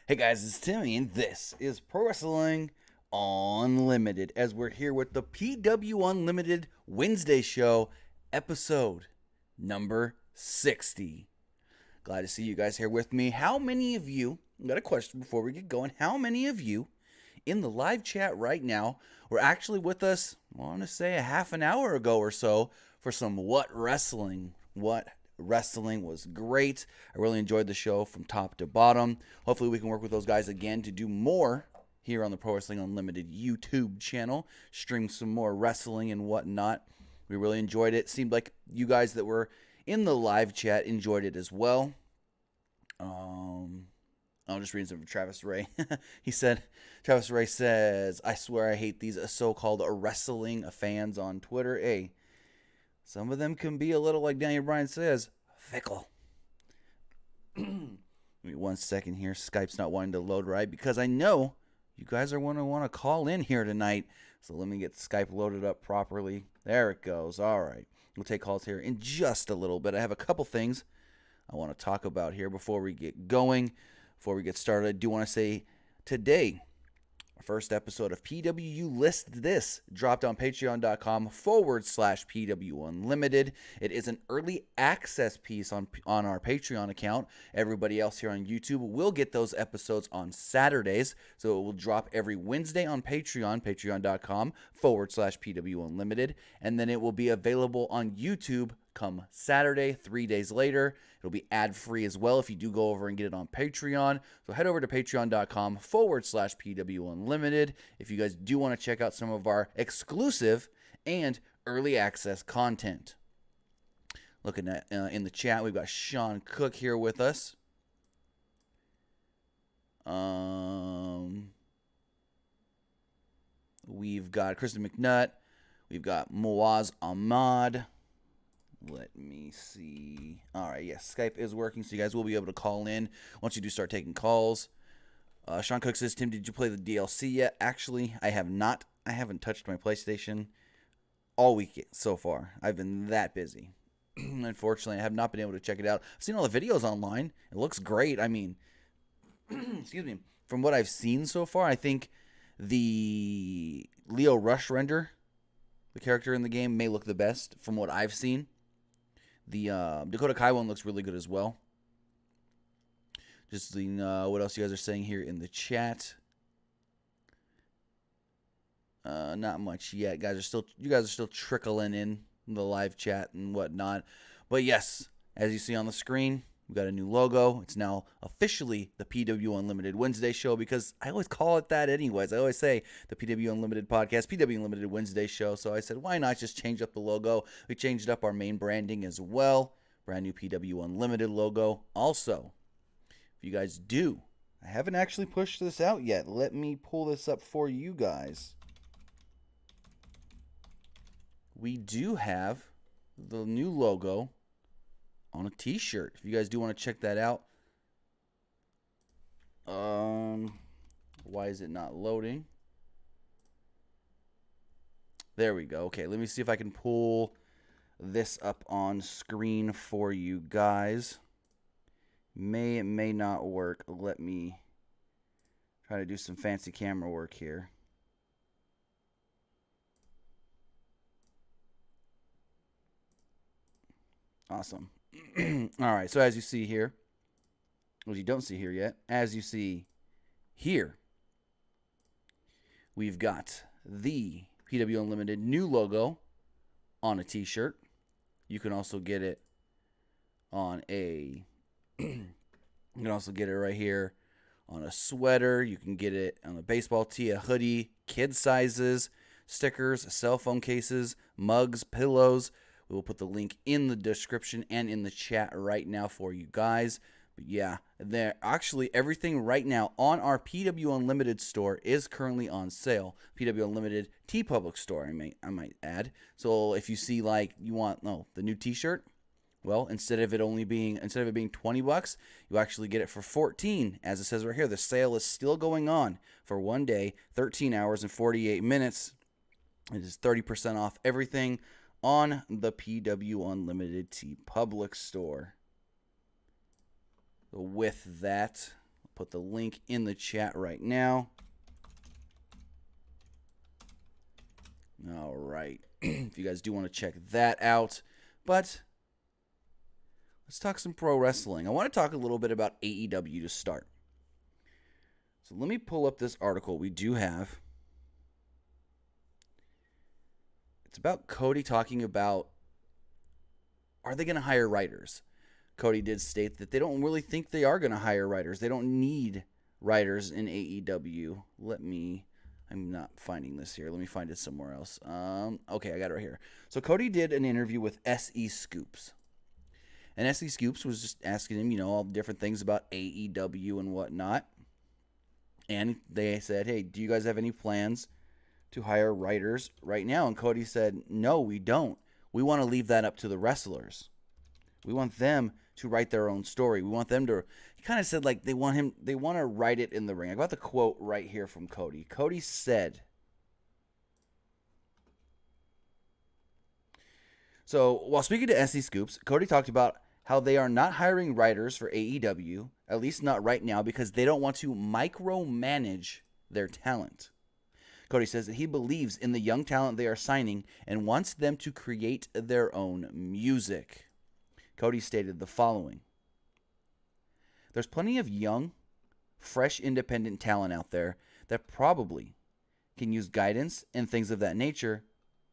Hey guys, it's Timmy, and this is Pro Wrestling Unlimited, as we're here with the PW Unlimited Wednesday show, episode number 60. Glad to see you guys here with me. How many of you, I got a question before we get going, how many of you in the live chat right now were actually with us, I want to say a half an hour ago or so, for some What Wrestling? What Wrestling was great. I really enjoyed the show from top to bottom. Hopefully we can work with those guys again to do more here on the Pro Wrestling Unlimited YouTube channel, stream some more wrestling and whatnot. We really enjoyed it. Seemed like you guys that were in the live chat enjoyed it as well. I'll just read some from Travis Ray. Travis Ray says, I swear I hate these so-called wrestling fans on Twitter. Hey, some of them can be a little, like Daniel Bryan says, fickle. Give me 1 second here. Skype's not wanting to load right because I know you guys are going to want to call in here tonight. So let me get Skype loaded up properly. There it goes. All right. We'll take calls here in just a little bit. I have a couple things I want to talk about here before we get going. Before we get started, I do want to say today, our first episode of PWU List This dropped on patreon.com/PWUnlimited. It is an early access piece on our Patreon account. Everybody else here on YouTube will get those episodes on Saturdays. So it will drop every Wednesday on Patreon, patreon.com/PWUnlimited. And then it will be available on YouTube come Saturday, 3 days later. It'll be ad-free as well if you do go over and get it on Patreon. So head over to patreon.com/PWUnlimited if you guys do want to check out some of our exclusive and early access content. Looking at in the chat, we've got Sean Cook here with us. We've got Kristen McNutt. We've got Moaz Ahmad. Let me see. All right, yes, Skype is working, so you guys will be able to call in once you do start taking calls. Sean Cook says, Tim, did you play the DLC yet? Actually, I have not. I haven't touched my PlayStation all week so far. I've been that busy. Unfortunately, I have not been able to check it out. I've seen all the videos online. It looks great. I mean, excuse me. From what I've seen so far, I think the Leo Rush render, the character in the game, may look the best from what I've seen. The Dakota Kai one looks really good as well. Just seeing what else you guys are saying here in the chat. Not much yet. You guys are still trickling in the live chat and whatnot. But yes, as you see on the screen, we've got a new logo. It's now officially the PW Unlimited Wednesday show because I always call it that anyways. I always say the PW Unlimited podcast, PW Unlimited Wednesday show. So I said, why not just change up the logo? We changed up our main branding as well. Brand new PW Unlimited logo. Also, if you guys do, I haven't actually pushed this out yet. Let me pull this up for you guys. We do have the new logo on a t-shirt. If you guys do want to check that out. Why is it not loading? There we go. Okay, let me see if I can pull this up on screen for you guys. It may not work. Let me try to do some fancy camera work here. Awesome. All right, so as you see here, well, you don't see here yet, as you see here, we've got the PW Unlimited new logo on a t-shirt. You can also get it on a, you can also get it right here on a sweater. You can get it on a baseball tee, a hoodie, kid sizes, stickers, cell phone cases, mugs, pillows. We will put the link in the description and in the chat right now for you guys. But yeah, there actually everything right now on our PW Unlimited store is currently on sale. PW Unlimited TeePublic store, I might add. So if you see like you want the new t-shirt, well, instead of it being $20, you actually get it for $14, as it says right here. The sale is still going on for 1 day, 13 hours and 48 minutes. It is 30% off everything on the PW Unlimited TeePublic store. With that, put the link in the chat right now. All right. If you guys do want to check that out. But let's talk some pro wrestling. I want to talk a little bit about AEW to start. So let me pull up this article we do have. It's about Cody talking about, are they going to hire writers? Cody did state that they don't really think they are going to hire writers. They don't need writers in AEW. I'm not finding this here. Let me find it somewhere else. Okay, I got it right here. So Cody did an interview with S.E. Scoops. And S.E. Scoops was just asking him, all the different things about AEW and whatnot. And they said, hey, do you guys have any plans to hire writers right now? And Cody said, no, we don't. We want to leave that up to the wrestlers. We want them to write their own story. We want them to, he kind of said like they want to write it in the ring. I got the quote right here from Cody. Cody said, so while speaking to SE Scoops, Cody talked about how they are not hiring writers for AEW, at least not right now, because they don't want to micromanage their talent. Cody says that he believes in the young talent they are signing and wants them to create their own music. Cody stated the following: there's plenty of young, fresh, independent talent out there that probably can use guidance and things of that nature,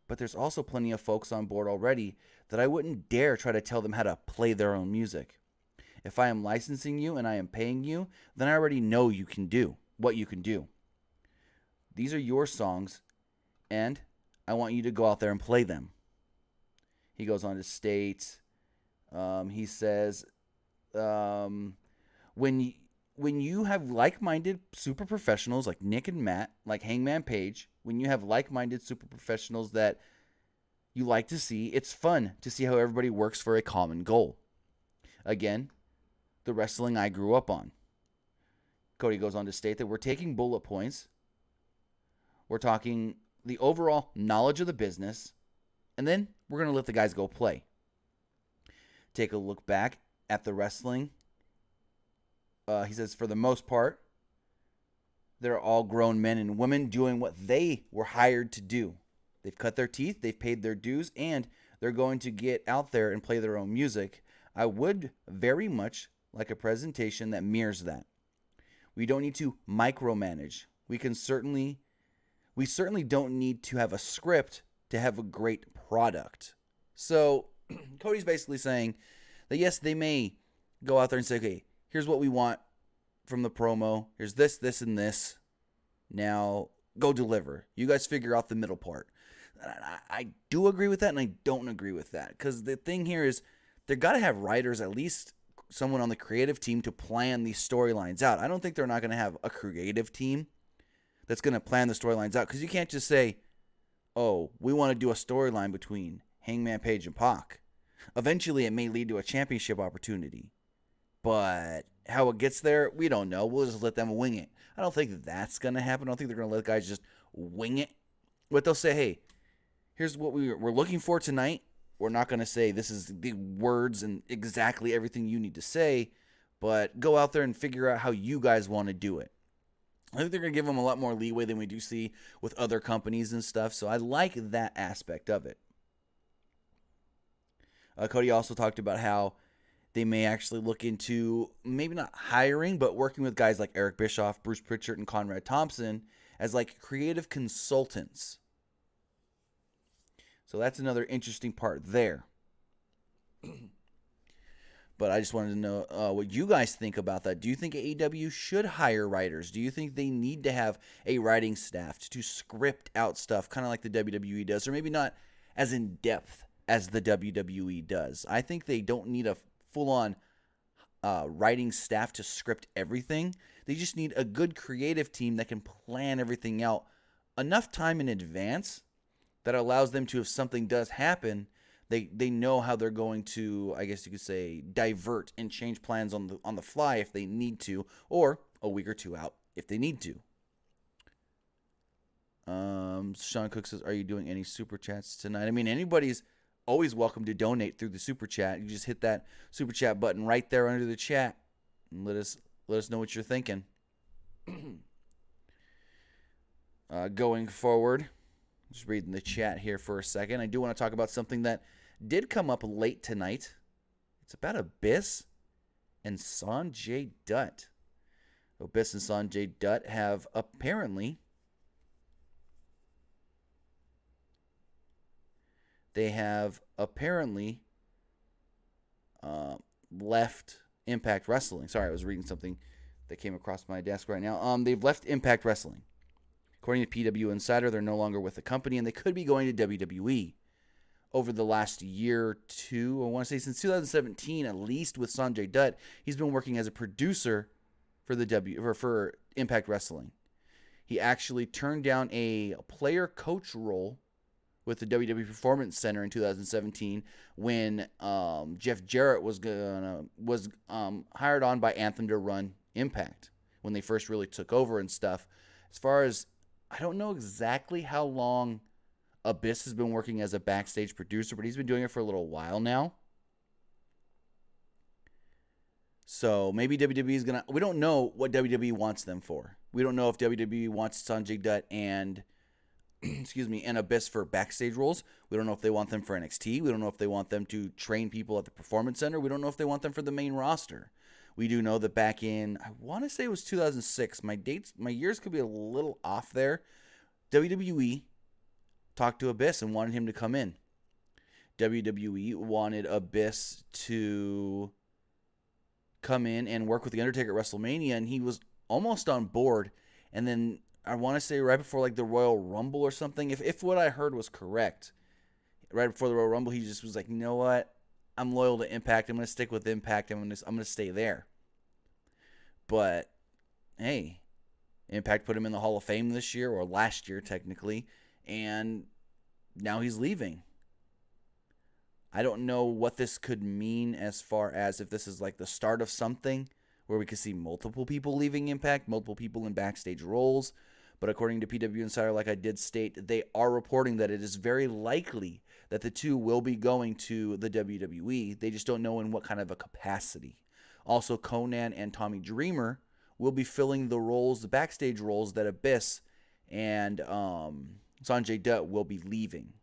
but there's also plenty of folks on board already that I wouldn't dare try to tell them how to play their own music. If I am licensing you and I am paying you, then I already know you can do what you can do. These are your songs, and I want you to go out there and play them. He goes on to state, he says, when you have like-minded super professionals like Nick and Matt, like Hangman Page, when you have like-minded super professionals that you like to see, it's fun to see how everybody works for a common goal. Again, the wrestling I grew up on. Cody goes on to state that we're taking bullet points. We're talking the overall knowledge of the business, and then we're going to let the guys go play. Take a look back at the wrestling. He says, for the most part, they're all grown men and women doing what they were hired to do. They've cut their teeth, they've paid their dues, and they're going to get out there and play their own music. I would very much like a presentation that mirrors that. We don't need to micromanage. We certainly don't need to have a script to have a great product. So Cody's basically saying that yes, they may go out there and say, okay, here's what we want from the promo. Here's this, this, and this. Now go deliver. You guys figure out the middle part. I do agree with that, and I don't agree with that. Because the thing here is they've got to have writers, at least someone on the creative team, to plan these storylines out. I don't think they're not going to have a creative team that's going to plan the storylines out. Because you can't just say, oh, we want to do a storyline between Hangman Page and Pac. Eventually, it may lead to a championship opportunity. But how it gets there, we don't know. We'll just let them wing it. I don't think that's going to happen. I don't think they're going to let guys just wing it. But they'll say, hey, here's what we're looking for tonight. We're not going to say this is the words and exactly everything you need to say, but go out there and figure out how you guys want to do it. I think they're going to give them a lot more leeway than we do see with other companies and stuff, so I like that aspect of it. Cody also talked about how they may actually look into maybe not hiring, but working with guys like Eric Bischoff, Bruce Pritchard, and Conrad Thompson as like creative consultants. So that's another interesting part there. But I just wanted to know what you guys think about that. Do you think AEW should hire writers? Do you think they need to have a writing staff to script out stuff kind of like the WWE does, or maybe not as in depth as the WWE does? I think they don't need a full-on writing staff to script everything. They just need a good creative team that can plan everything out enough time in advance that allows them to, if something does happen, they know how they're going to, I guess you could say, divert and change plans on the fly if they need to, or a week or two out if they need to. Sean Cook says, are you doing any super chats tonight? I mean, anybody's always welcome to donate through the super chat. You just hit that super chat button right there under the chat and let us Let us know what you're thinking. Going forward, just reading the chat here for a second. I do want to talk about something that did come up late tonight. It's about Abyss and Sanjay Dutt. Abyss and Sanjay Dutt have apparently left Impact Wrestling. Sorry, I was reading something that came across my desk right now. They've left Impact Wrestling. According to PW Insider, they're no longer with the company, and they could be going to WWE. Over the last year or two, I want to say since 2017 at least, with Sanjay Dutt, he's been working as a producer for Impact Wrestling. He actually turned down a player coach role with the WWE Performance Center in 2017 when Jeff Jarrett was hired on by Anthem to run Impact when they first really took over and stuff. As far as, I don't know exactly how long Abyss has been working as a backstage producer, but he's been doing it for a little while now. So maybe WWE is going to... We don't know what WWE wants them for. We don't know if WWE wants Sanjay Dutt and Abyss for backstage roles. We don't know if they want them for NXT. We don't know if they want them to train people at the Performance Center. We don't know if they want them for the main roster. We do know that back in, I want to say it was 2006. My years could be a little off there. WWE talked to Abyss and wanted him to come in. WWE wanted Abyss to come in and work with The Undertaker at WrestleMania, and he was almost on board. And then I want to say right before like the Royal Rumble or something, if what I heard was correct, right before the Royal Rumble, he just was like, you know what? I'm loyal to Impact. I'm going to stick with Impact. I'm going to stay there. But hey, Impact put him in the Hall of Fame this year, or last year technically, and now he's leaving. I don't know what this could mean as far as if this is like the start of something where we could see multiple people leaving Impact, multiple people in backstage roles. But according to PW Insider, like I did state, they are reporting that it is very likely that the two will be going to the WWE. They just don't know in what kind of a capacity. Also, Conan and Tommy Dreamer will be filling the roles, the backstage roles that Abyss and Sanjay Dutt will be leaving.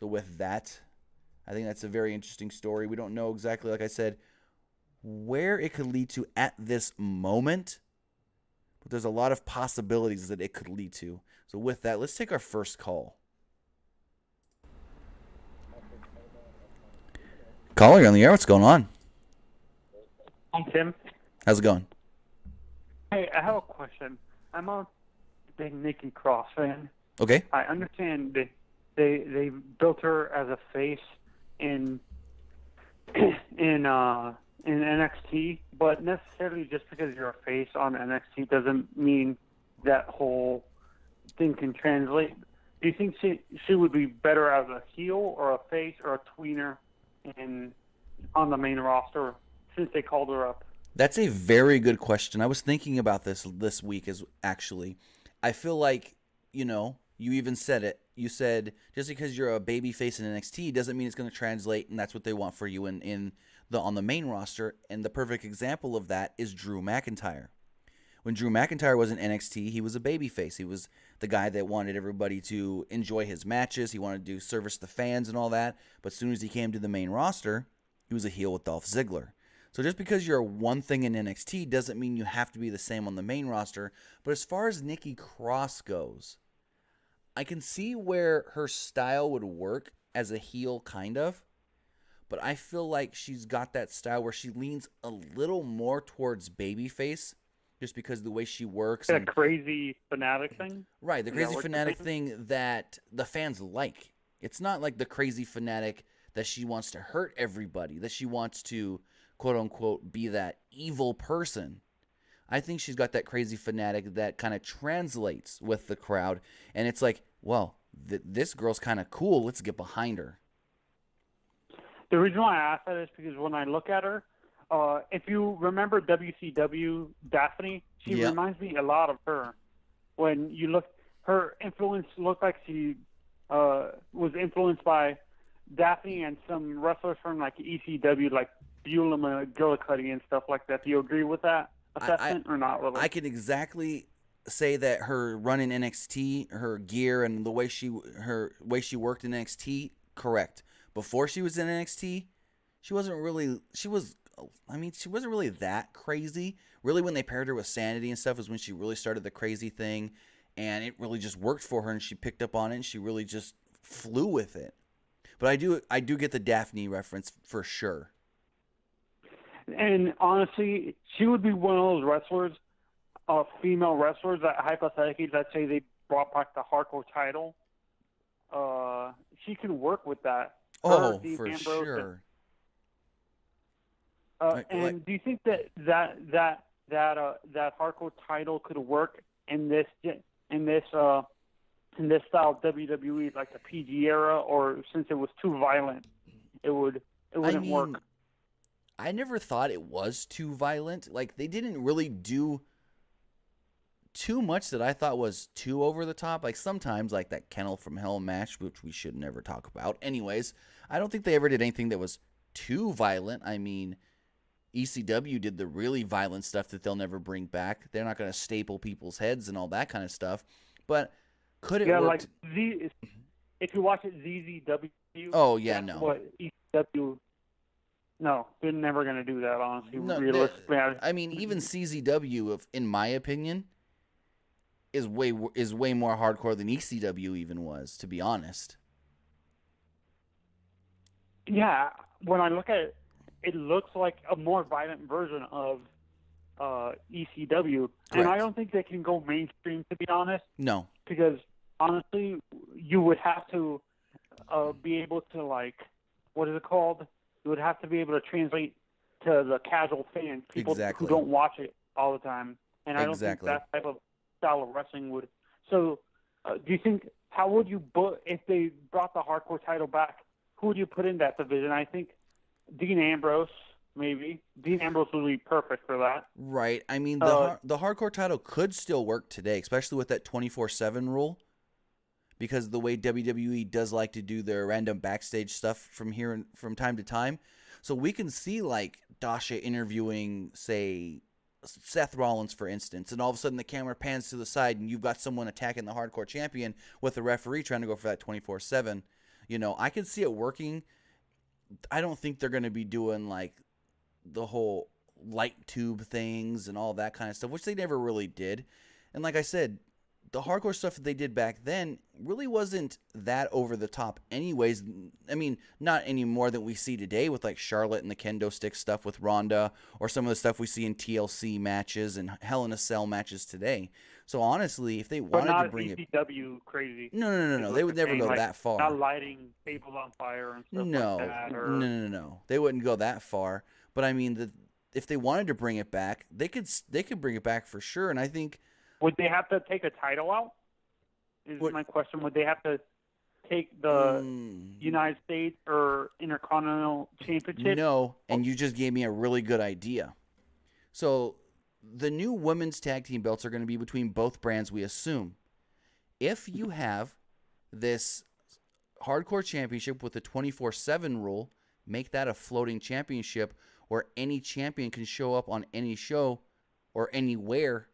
So with that, I think that's a very interesting story. We don't know exactly, like I said, where it could lead to at this moment, but there's a lot of possibilities that it could lead to. So with that, let's take our first call. Caller, you're on the air. What's going on? Hi, Tim. How's it going? Hey, I have a question. I'm a big Nikki Cross fan. Okay. I understand that they built her as a face in NXT, but necessarily just because you're a face on NXT doesn't mean that whole thing can translate. Do you think she would be better as a heel or a face or a tweener on the main roster since they called her up? That's a very good question. I was thinking about this week actually. I feel like, you even said it. You said just because you're a baby face in NXT doesn't mean it's going to translate, and that's what they want for you on the main roster. And the perfect example of that is Drew McIntyre. When Drew McIntyre was in NXT, he was a baby face. He was the guy that wanted everybody to enjoy his matches. He wanted to service the fans and all that. But as soon as he came to the main roster, he was a heel with Dolph Ziggler. So just because you're one thing in NXT doesn't mean you have to be the same on the main roster. But as far as Nikki Cross goes, I can see where her style would work as a heel, kind of. But I feel like she's got that style where she leans a little more towards babyface, just because of the way she works. That crazy fanatic thing? Right, the crazy fanatic thing that the fans like. It's not like the crazy fanatic that she wants to hurt everybody, that she wants to, quote-unquote, be that evil person. I think she's got that crazy fanatic that kind of translates with the crowd, and it's like, well, this girl's kind of cool. Let's get behind her. The reason why I ask that is because when I look at her, if you remember WCW Daphne, she reminds me a lot of her. When you look, her influence looked like she was influenced by Daphne and some wrestlers from like ECW, like PWUnlimited gorilla cutting and stuff like that. Do you agree with that assessment or not really? I can exactly say that her run in NXT, her gear, and the way she worked in NXT, correct. Before she was in NXT, she wasn't really that crazy. Really, when they paired her with Sanity and stuff is when she really started the crazy thing, and it really just worked for her, and she picked up on it, and she really just flew with it. But I do get the Daphne reference for sure. And honestly, she would be one of those wrestlers, female wrestlers that hypothetically, let's say they brought back the hardcore title. She can work with that. Oh, for sure. And do you think that hardcore title could work in this style of WWE, like the PG era, or since it was too violent, it wouldn't work? I never thought it was too violent. Like, they didn't really do too much that I thought was too over the top. Like, sometimes, like that Kennel from Hell match, which we should never talk about. Anyways, I don't think they ever did anything that was too violent. I mean, ECW did the really violent stuff that they'll never bring back. They're not going to staple people's heads and all that kind of stuff. But could it work? Like if you watch it, ZZW. Oh, yeah, no. What ECW... No, they're never going to do that, honestly, realistically. I mean, even CZW, in my opinion, is way more hardcore than ECW even was, to be honest. Yeah, when I look at it, it looks like a more violent version of ECW. Correct. And I don't think they can go mainstream, to be honest. No. Because, honestly, you would have to be able to, like, what is it called? You would have to be able to translate to the casual fan, people who don't watch it all the time. And I don't think that type of style of wrestling would. So, do you think, how would you, if they brought the hardcore title back, who would you put in that division? I think Dean Ambrose, maybe. Dean Ambrose would be perfect for that. Right. I mean, the hardcore title could still work today, especially with that 24/7 rule. Because the way WWE does like to do their random backstage stuff from time to time. So we can see, like, Dasha interviewing, say, Seth Rollins, for instance, and all of a sudden the camera pans to the side and you've got someone attacking the hardcore champion with the referee trying to go for that 24/7. You know, I can see it working. I don't think they're going to be doing, like, the whole light tube things and all that kind of stuff, which they never really did. And like I said, the hardcore stuff that they did back then really wasn't that over the top anyways. I mean, not any more than we see today with, like, Charlotte and the kendo stick stuff with Ronda, or some of the stuff we see in TLC matches and Hell in a Cell matches today. So honestly, if they wanted to bring ECW crazy. No. They would never go that far. Not lighting tables on fire and stuff like that. No. They wouldn't go that far. But I mean, if they wanted to bring it back, they could bring it back for sure. And I think, would they have to take a title out? My question. Would they have to take the United States or Intercontinental Championship? No, and you just gave me a really good idea. So the new women's tag team belts are going to be between both brands, we assume. If you have this hardcore championship with the 24/7 rule, make that a floating championship where any champion can show up on any show or anywhere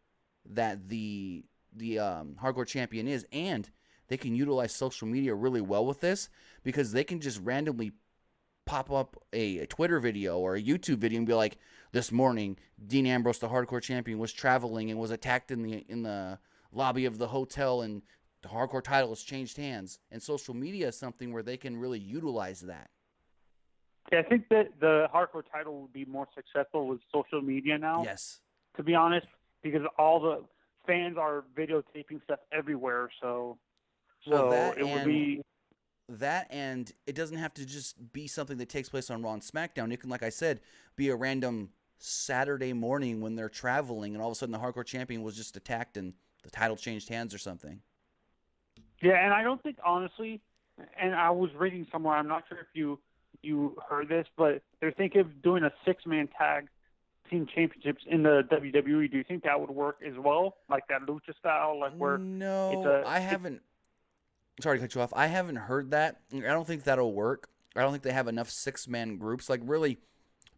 that the hardcore champion is, and they can utilize social media really well with this, because they can just randomly pop up a Twitter video or a YouTube video and be like, this morning Dean Ambrose, the hardcore champion, was traveling and was attacked in the lobby of the hotel, and the hardcore title has changed hands. And social media is something where they can really utilize that. Yeah, I think that the hardcore title would be more successful with social media now. Yes. To be honest, because all the fans are videotaping stuff everywhere, so it would be that, and it doesn't have to just be something that takes place on Raw and SmackDown. It can, like I said, be a random Saturday morning when they're traveling, and all of a sudden the hardcore champion was just attacked and the title changed hands or something. Yeah, and I don't think, honestly, and I was reading somewhere, I'm not sure if you heard this, but they're thinking of doing a 6-man tag team championships in the WWE. Do you think that would work as well, like that lucha style, like where? No, I haven't. Sorry to cut you off. I haven't heard that. I don't think that'll work. I don't think they have enough 6-man groups. Like, really,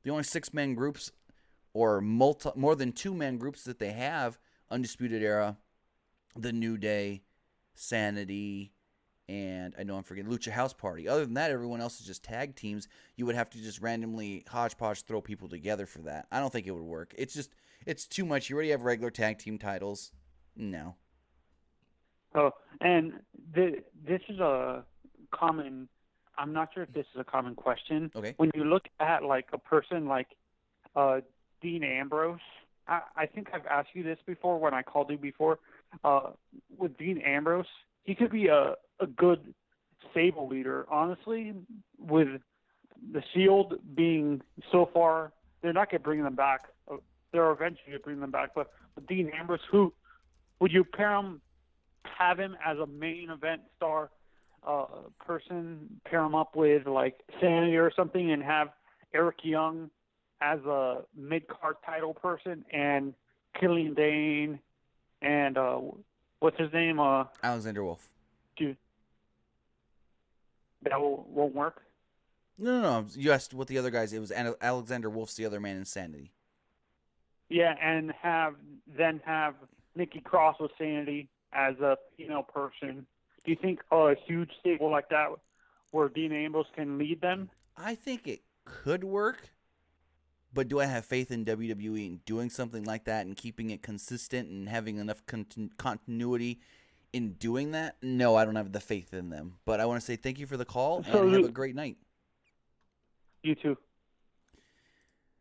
The only 6-man groups or more than 2-man groups that they have, Undisputed Era, The New Day, Sanity, and I know I'm forgetting Lucha House Party. Other than that, everyone else is just tag teams. You would have to just randomly hodgepodge throw people together for that. I don't think it would work. It's too much. You already have regular tag team titles. No. Oh, and this is a common. I'm not sure if this is a common question. Okay. When you look at like a person like Dean Ambrose, I think I've asked you this before when I called you before. With Dean Ambrose, he could be a good stable leader. Honestly, with the Shield being so far, they're not going to bring them back. They're eventually going to bring them back. But with Dean Ambrose, who would you have him as a main event star person, pair him up with like Sanity or something, and have Eric Young as a mid-card title person, and Killian Dane, and what's his name? Alexander Wolf. Dude, that won't work? No. You asked what the other guys. It was Alexander Wolf's the other man in Sanity. Yeah, and have Nikki Cross with Sanity as a female person. Do you think a huge stable like that where Dean Ambrose can lead them? I think it could work, but do I have faith in WWE in doing something like that and keeping it consistent and having enough continuity in doing that? No, I don't have the faith in them. But I want to say thank you for the call and have a great night. You too.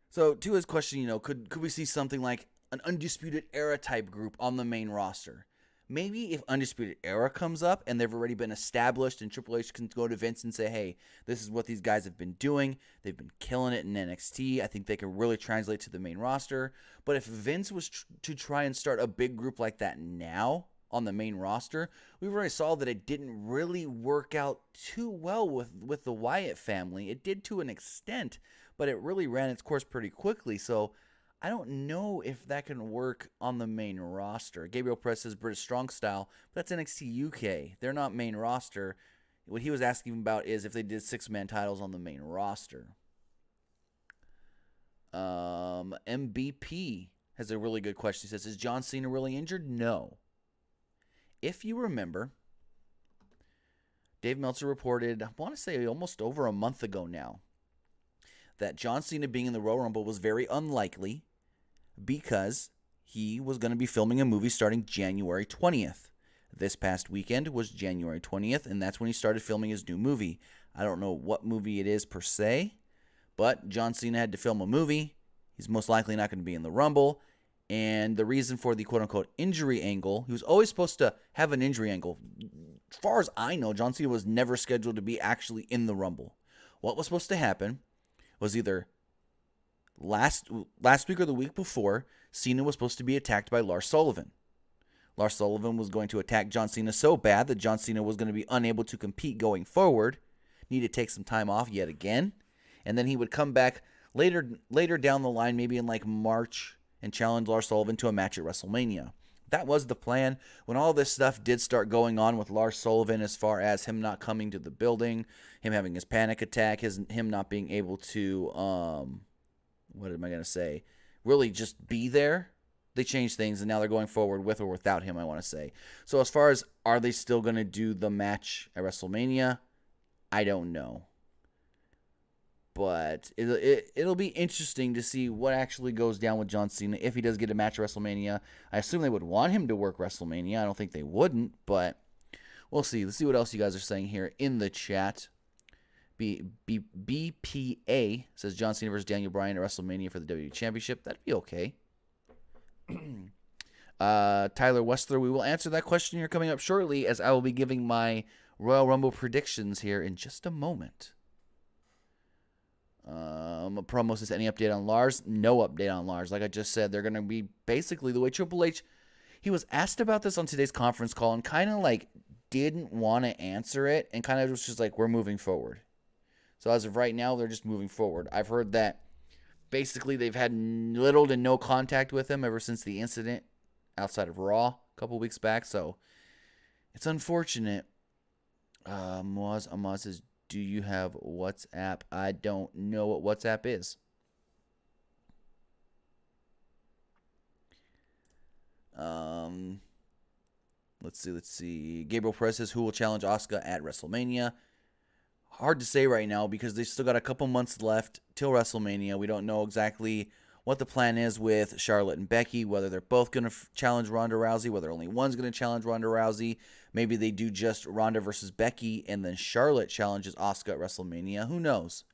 So to his question, could we see something like an Undisputed Era type group on the main roster? Maybe if Undisputed Era comes up and they've already been established and Triple H can go to Vince and say, hey, this is what these guys have been doing. They've been killing it in NXT. I think they can really translate to the main roster. But if Vince was to try and start a big group like that now on the main roster, we've already saw that it didn't really work out too well with the Wyatt family. It did to an extent, but it really ran its course pretty quickly. So I don't know if that can work on the main roster. Gabriel Press says British Strong Style, but that's NXT UK. They're not main roster. What he was asking about is if they did 6-man titles on the main roster. MBP has a really good question. He says, is John Cena really injured? No. If you remember, Dave Meltzer reported, I want to say almost over a month ago now, that John Cena being in the Royal Rumble was very unlikely because he was going to be filming a movie starting January 20th. This past weekend was January 20th, and that's when he started filming his new movie. I don't know what movie it is per se, but John Cena had to film a movie. He's most likely not going to be in the Rumble. And the reason for the quote-unquote injury angle, he was always supposed to have an injury angle. As far as I know, John Cena was never scheduled to be actually in the Rumble. What was supposed to happen was either last week or the week before, Cena was supposed to be attacked by Lars Sullivan. Lars Sullivan was going to attack John Cena so bad that John Cena was going to be unable to compete going forward, need to take some time off yet again, and then he would come back later down the line, maybe in like March, and challenge Lars Sullivan to a match at WrestleMania. That was the plan. When all this stuff did start going on with Lars Sullivan, as far as him not coming to the building, him having his panic attack, him not being able to, really just be there, they changed things, and now they're going forward with or without him, I want to say. So as far as are they still going to do the match at WrestleMania, I don't know. But it'll be interesting to see what actually goes down with John Cena if he does get a match at WrestleMania. I assume they would want him to work WrestleMania. I don't think they wouldn't, but we'll see. Let's see what else you guys are saying here in the chat. BPA says John Cena versus Daniel Bryan at WrestleMania for the WWE Championship. That'd be okay. Tyler Westler, we will answer that question here coming up shortly, as I will be giving my Royal Rumble predictions here in just a moment. Promo says, any update on Lars? No update on Lars. Like I just said, they're going to be basically the way Triple H, he was asked about this on today's conference call and kind of like didn't want to answer it and kind of was just like, we're moving forward. So as of right now, they're just moving forward. I've heard that basically they've had little to no contact with him ever since the incident outside of Raw a couple weeks back. So it's unfortunate. Amaz says, do you have WhatsApp? I don't know what WhatsApp is. Let's see. Gabriel Perez says, who will challenge Asuka at WrestleMania? Hard to say right now because they still got a couple months left till WrestleMania. We don't know exactly what the plan is with Charlotte and Becky, whether they're both going to challenge Ronda Rousey, whether only one's going to challenge Ronda Rousey. Maybe they do just Ronda versus Becky, and then Charlotte challenges Asuka at WrestleMania. Who knows?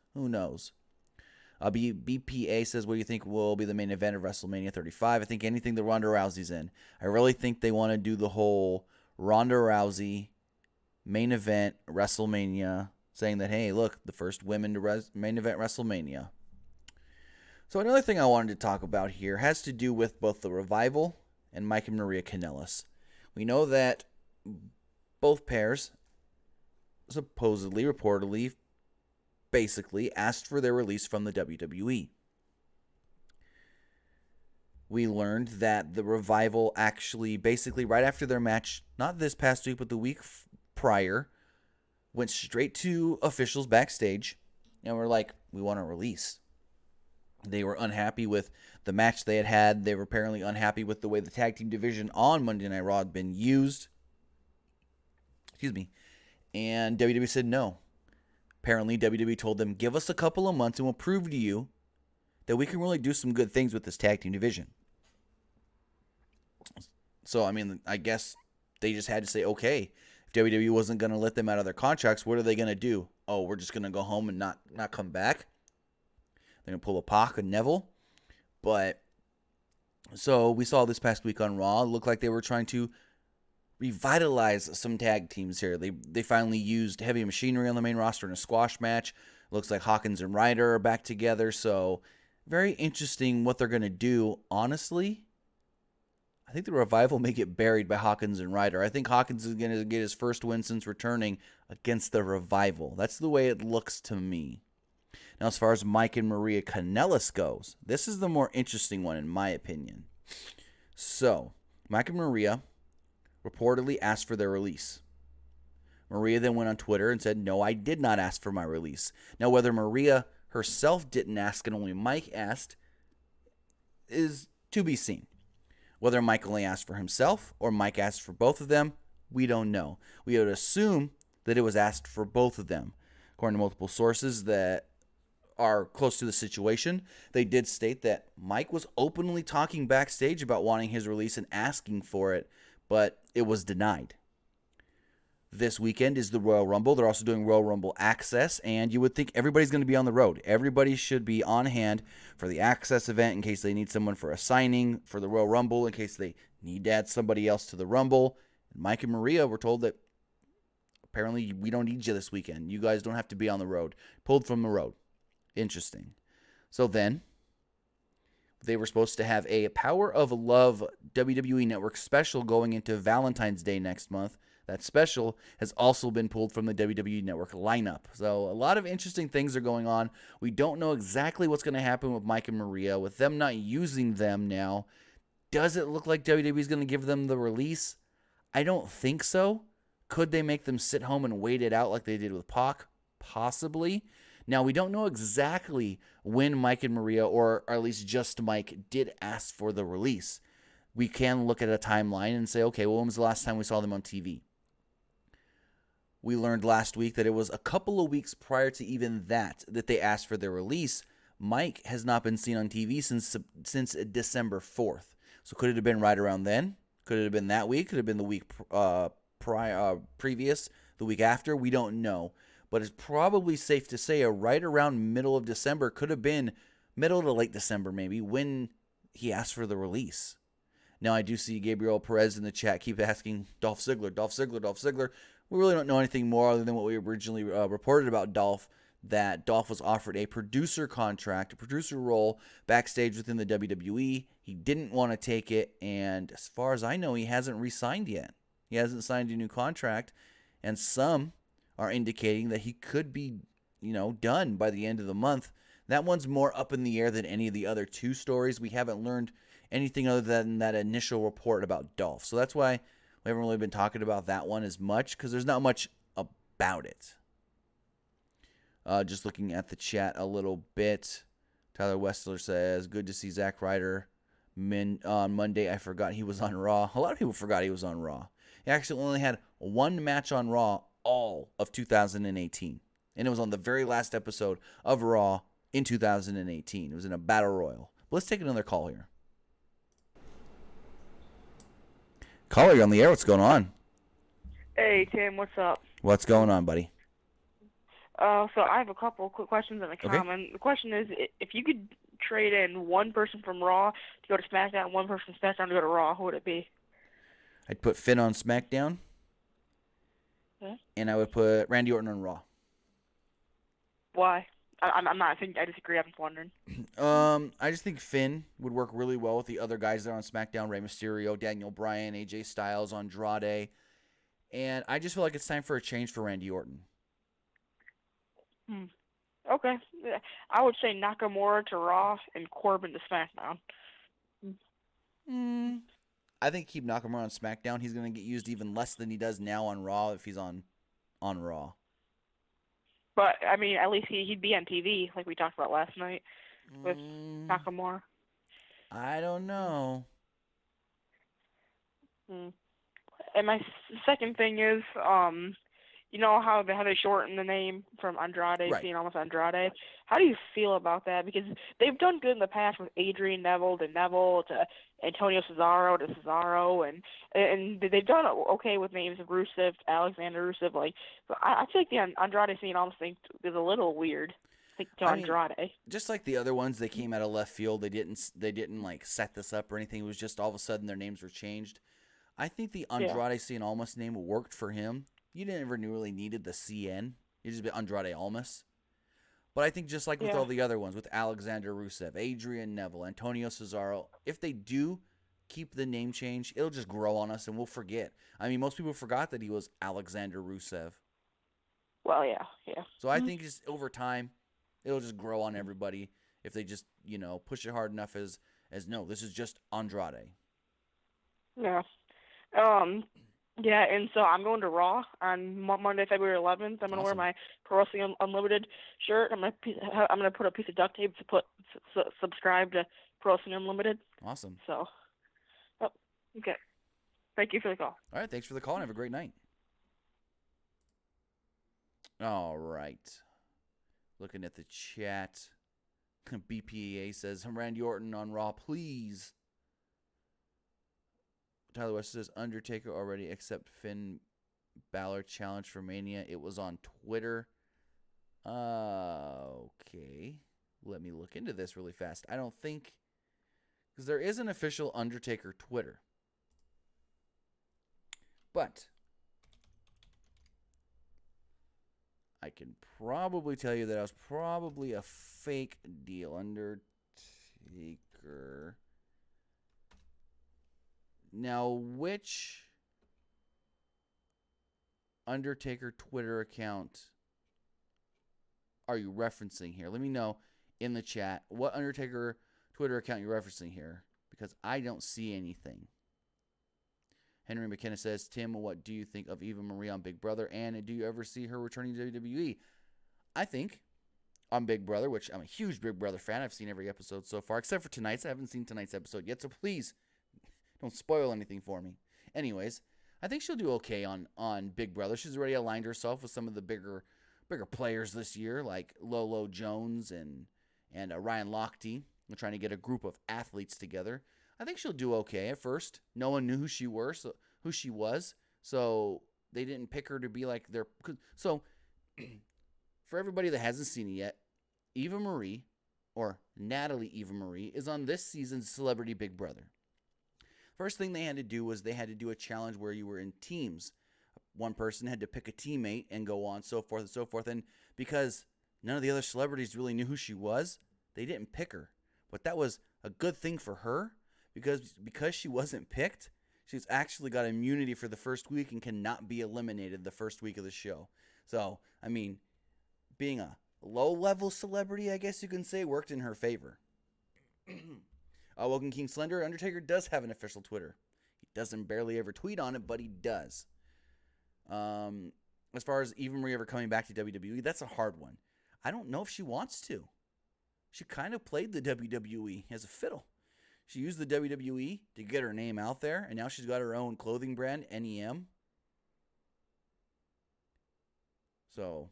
BPA says, what do you think will be the main event of WrestleMania 35? I think anything that Ronda Rousey's in. I really think they want to do the whole Ronda Rousey main event WrestleMania, saying that, hey, look, the first women to main event WrestleMania. So another thing I wanted to talk about here has to do with both the Revival and Mike and Maria Kanellis. We know that both pairs supposedly, reportedly, basically asked for their release from the WWE. We learned that the Revival actually, basically right after their match, not this past week, but the week prior, went straight to officials backstage and were like, we want a release. They were unhappy with the match they had. They were apparently unhappy with the way the tag team division on Monday Night Raw had been used. And WWE said no. Apparently, WWE told them, give us a couple of months and we'll prove to you that we can really do some good things with this tag team division. So, I guess they just had to say, okay, if WWE wasn't going to let them out of their contracts, what are they going to do? Oh, we're just going to go home and not come back? They're going to pull a Pac and Neville. But, so we saw this past week on Raw, it looked like they were trying to revitalize some tag teams here. They finally used Heavy Machinery on the main roster in a squash match. Looks like Hawkins and Ryder are back together. So, very interesting what they're going to do. Honestly, I think the Revival may get buried by Hawkins and Ryder. I think Hawkins is going to get his first win since returning against the Revival. That's the way it looks to me. Now, as far as Mike and Maria Kanellis goes, this is the more interesting one in my opinion. So, Mike and Maria reportedly asked for their release. Maria then went on Twitter and said, no, I did not ask for my release. Now, whether Maria herself didn't ask and only Mike asked is to be seen. Whether Mike only asked for himself or Mike asked for both of them, we don't know. We would assume that it was asked for both of them. According to multiple sources that are close to the situation, they did state that Mike was openly talking backstage about wanting his release and asking for it, but it was denied. This weekend is the Royal Rumble. They're also doing Royal Rumble Access, and you would think everybody's going to be on the road. Everybody should be on hand for the Access event in case they need someone for a signing, for the Royal Rumble in case they need to add somebody else to the Rumble. And Mike and Maria were told that apparently we don't need you this weekend. You guys don't have to be on the road. Pulled from the road. Interesting. So then, they were supposed to have a Power of Love WWE Network special going into Valentine's Day next month. That special has also been pulled from the WWE Network lineup. So a lot of interesting things are going on. We don't know exactly what's going to happen with Mike and Maria. With them not using them now, does it look like WWE is going to give them the release? I don't think so. Could they make them sit home and wait it out like they did with Pac? Possibly. Now, we don't know exactly when Mike and Maria, or at least just Mike, did ask for the release. We can look at a timeline and say, okay, well, when was the last time we saw them on TV? We learned last week that it was a couple of weeks prior to even that they asked for their release. Mike has not been seen on TV since December 4th. So could it have been right around then? Could it have been that week? Could it have been the week previous, the week after? We don't know. But it's probably safe to say right around middle of December, could have been middle to late December maybe, when he asked for the release. Now, I do see Gabriel Perez in the chat keep asking Dolph Ziggler. We really don't know anything more other than what we originally reported about Dolph, that Dolph was offered a producer contract, a producer role backstage within the WWE. He didn't want to take it, and as far as I know, he hasn't re-signed yet. He hasn't signed a new contract, and some are indicating that he could be, done by the end of the month. That one's more up in the air than any of the other two stories. We haven't learned anything other than that initial report about Dolph. So that's why we haven't really been talking about that one as much, because there's not much about it. Just looking at the chat a little bit. Tyler Westler says, good to see Zack Ryder On Monday, I forgot he was on Raw. A lot of people forgot he was on Raw. He actually only had one match on Raw all of 2018. And it was on the very last episode of Raw in 2018. It was in a Battle Royal. But let's take another call here. Caller, you're on the air. What's going on? Hey, Tim, what's up? What's going on, buddy? So I have a couple quick questions and a comment. The question is, if you could trade in one person from Raw to go to SmackDown and one person from SmackDown to go to Raw, who would it be? I'd put Finn on SmackDown. Yeah. And I would put Randy Orton on Raw. Why? I'm not. I disagree. I'm just wondering. I just think Finn would work really well with the other guys there on SmackDown: Rey Mysterio, Daniel Bryan, AJ Styles, Andrade. And I just feel like it's time for a change for Randy Orton. Okay. I would say Nakamura to Raw and Corbin to SmackDown. I think keep Nakamura on SmackDown. He's going to get used even less than he does now on Raw if he's on Raw. But, I mean, at least he'd be on TV, like we talked about last night with Nakamura. I don't know. And my second thing is, you know how they shortened the name from Andrade, Right. being almost Andrade? How do you feel about that? Because they've done good in the past with Adrian Neville to Neville to Antonio Cesaro to Cesaro, and they've done okay with names of Rusev, Alexander Rusev. Like, so I feel like the Andrade scene almost is a little weird. To Andrade. Just like the other ones, they came out of left field. They didn't like set this up or anything. It was just all of a sudden their names were changed. I think the Andrade Cien Almas name worked for him. You never really needed the CN. You just be Andrade Almas. But I think just like with all the other ones, with Alexander Rusev, Adrian Neville, Antonio Cesaro, if they do keep the name change, it'll just grow on us and we'll forget. I mean, most people forgot that he was Alexander Rusev. Well, yeah. So I think just over time, it'll just grow on everybody if they just, push it hard enough as no, this is just Andrade. Yeah. Yeah, and so I'm going to Raw on Monday, February 11th. I'm going to wear my Pro Wrestling Unlimited shirt. I'm going to put a piece of duct tape to subscribe to Pro Wrestling Unlimited. Awesome. So, okay. Thank you for the call. All right, thanks for the call and have a great night. All right. Looking at the chat. BPA says, Randy Orton on Raw, please. Tyler West says, Undertaker already accept Finn Balor challenge for Mania. It was on Twitter. Okay. Let me look into this really fast. I don't think, because there is an official Undertaker Twitter. But I can probably tell you that it was probably a fake deal. Undertaker. Now, which Undertaker Twitter account are you referencing here? Let me know in the chat what Undertaker Twitter account you're referencing here, because I don't see anything. Henry McKenna says, Tim, what do you think of Eva Marie on Big Brother, and do you ever see her returning to WWE? I think on Big Brother, which I'm a huge Big Brother fan. I've seen every episode so far, except for tonight's. I haven't seen tonight's episode yet, so please don't spoil anything for me. Anyways, I think she'll do okay on Big Brother. She's already aligned herself with some of the bigger players this year, like Lolo Jones and Ryan Lochte. We're trying to get a group of athletes together. I think she'll do okay. At first, no one knew who she was, so they didn't pick her to be like their. So, for everybody that hasn't seen it yet, Eva Marie, or Natalie Eva Marie, is on this season's Celebrity Big Brother. First thing they had to do was they had to do a challenge where you were in teams. One person had to pick a teammate and go on, so forth and so forth. And because none of the other celebrities really knew who she was, they didn't pick her. But that was a good thing for her, because she wasn't picked, she's actually got immunity for the first week and cannot be eliminated the first week of the show. So, I mean, being a low-level celebrity, I guess you can say, worked in her favor. Woken King Slender, Undertaker does have an official Twitter. He doesn't barely ever tweet on it, but he does. As far as Eva Marie ever coming back to WWE, that's a hard one. I don't know if she wants to. She kind of played the WWE as a fiddle. She used the WWE to get her name out there, and now she's got her own clothing brand, NEM. So,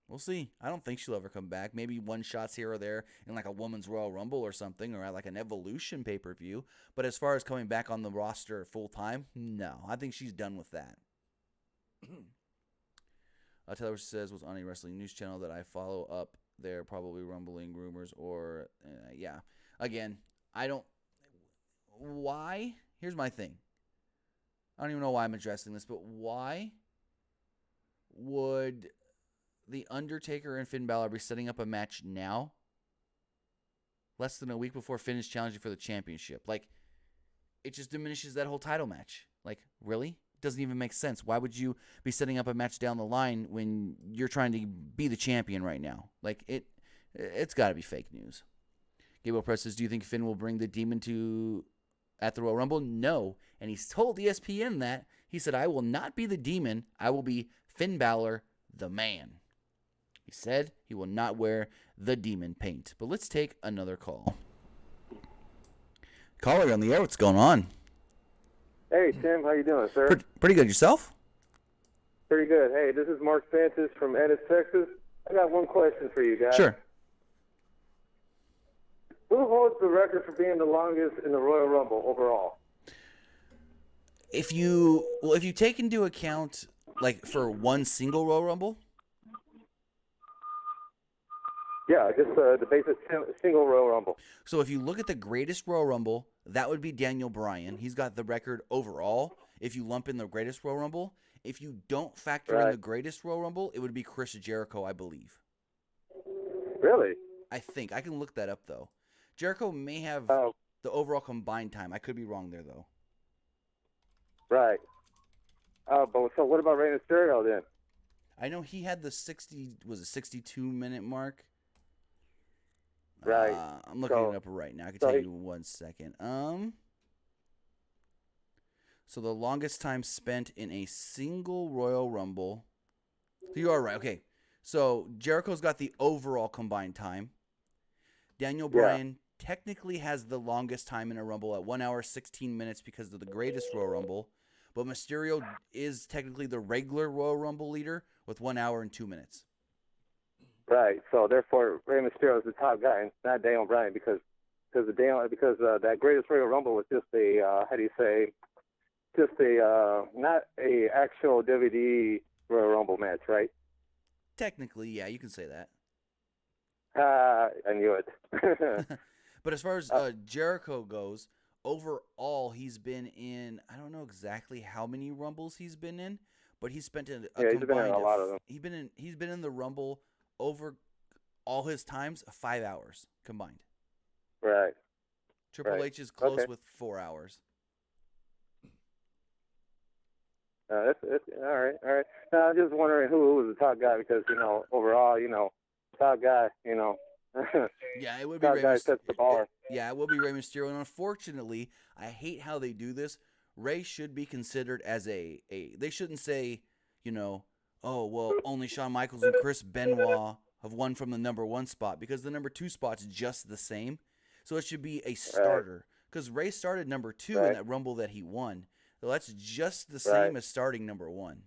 we'll see. I don't think she'll ever come back. Maybe one shots here or there in like a Women's Royal Rumble or something, or at like an Evolution pay-per-view. But as far as coming back on the roster full-time, no. I think she's done with that. Taylor says, was on a wrestling news channel that I follow up there, probably rumbling rumors or, yeah. Again, I don't, why? Here's my thing. I don't even know why I'm addressing this, but why would The Undertaker and Finn Balor be setting up a match now, less than a week before Finn is challenging for the championship? Like, it just diminishes that whole title match. Like, really? Doesn't even make sense. Why would you be setting up a match down the line when you're trying to be the champion right now? Like, it's got to be fake news. Gabriel Press says, do you think Finn will bring the Demon at the Royal Rumble? No. And he's told ESPN that. He said, I will not be the Demon. I will be Finn Balor, the man. He said he will not wear the Demon paint. But let's take another call. Caller on the air. What's going on? Hey, Tim. How you doing, sir? Pretty good. Yourself? Pretty good. Hey, this is Mark Santos from Ennis, Texas. I got one question for you guys. Sure. Who holds the record for being the longest in the Royal Rumble overall? If you take into account, like, for one single Royal Rumble? Yeah, just the basic single Royal Rumble. So if you look at the greatest Royal Rumble, that would be Daniel Bryan. He's got the record overall. If you lump in the greatest Royal Rumble, if you don't factor in the greatest Royal Rumble, it would be Chris Jericho, I believe. Really? I think. I can look that up, though. Jericho may have the overall combined time. I could be wrong there, though. Right. But so what about Rey Mysterio then? I know he had the 62-minute mark. Right. I'm looking it up right now. I can tell you 1 second. So the longest time spent in a single Royal Rumble. You are right. Okay. So Jericho's got the overall combined time. Daniel Bryan technically has the longest time in a Rumble at 1 hour, 16 minutes because of the greatest Royal Rumble. But Mysterio is technically the regular Royal Rumble leader with 1 hour and 2 minutes. Right. So therefore, Rey Mysterio is the top guy, and not Daniel Bryan, because that greatest Royal Rumble was just not a actual WWE Royal Rumble match, right? Technically, yeah, you can say that. I knew it. But as far as Jericho goes, overall he's been in, I don't know exactly how many Rumbles he's been in, but he's spent a he's been in a lot of them. He's been in the Rumble over all his times 5 hours combined. Right. Triple H is close with 4 hours. That's all right. All right. Now, I'm just wondering who was the top guy because overall, top guy, Yeah, it would be top Rey guy sets the bar. Yeah, it will be Rey Mysterio, and unfortunately, I hate how they do this. Rey should be considered as they shouldn't say, oh well, only Shawn Michaels and Chris Benoit have won from the number 1 spot because the number 2 spot's just the same. So it should be a starter because Rey started number 2 in that Rumble that he won. So that's just the same as starting number 1.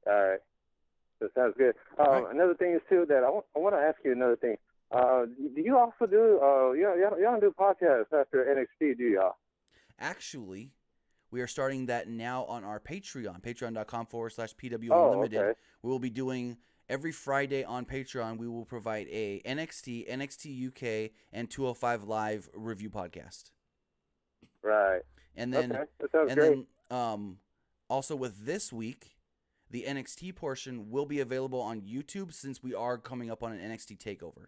All right. That sounds good. Another thing is, too, that I want to ask you another thing. Do you also do, y'all don't do podcasts after NXT, do y'all? Actually, we are starting that now on our Patreon, patreon.com/PWUnlimited. Okay. We will be doing every Friday on Patreon. We will provide a NXT, NXT UK, and 205 Live review podcast. Right. And then, that sounds great. Then, also with this week, the NXT portion will be available on YouTube since we are coming up on an NXT Takeover.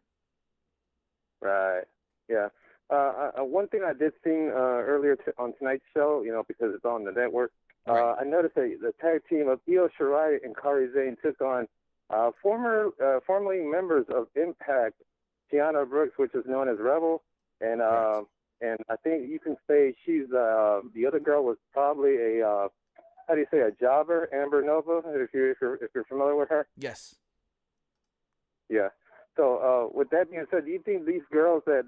Right. Yeah. One thing I did see earlier on tonight's show, because it's on the network, I noticed that the tag team of Io Shirai and Kairi Sane took on formerly members of Impact, Tiana Brooks, which is known as Rebel, and I think you can say she's the other girl was probably a jobber, Amber Nova, if you're familiar with her. Yes. Yeah. with that being said, do you think these girls that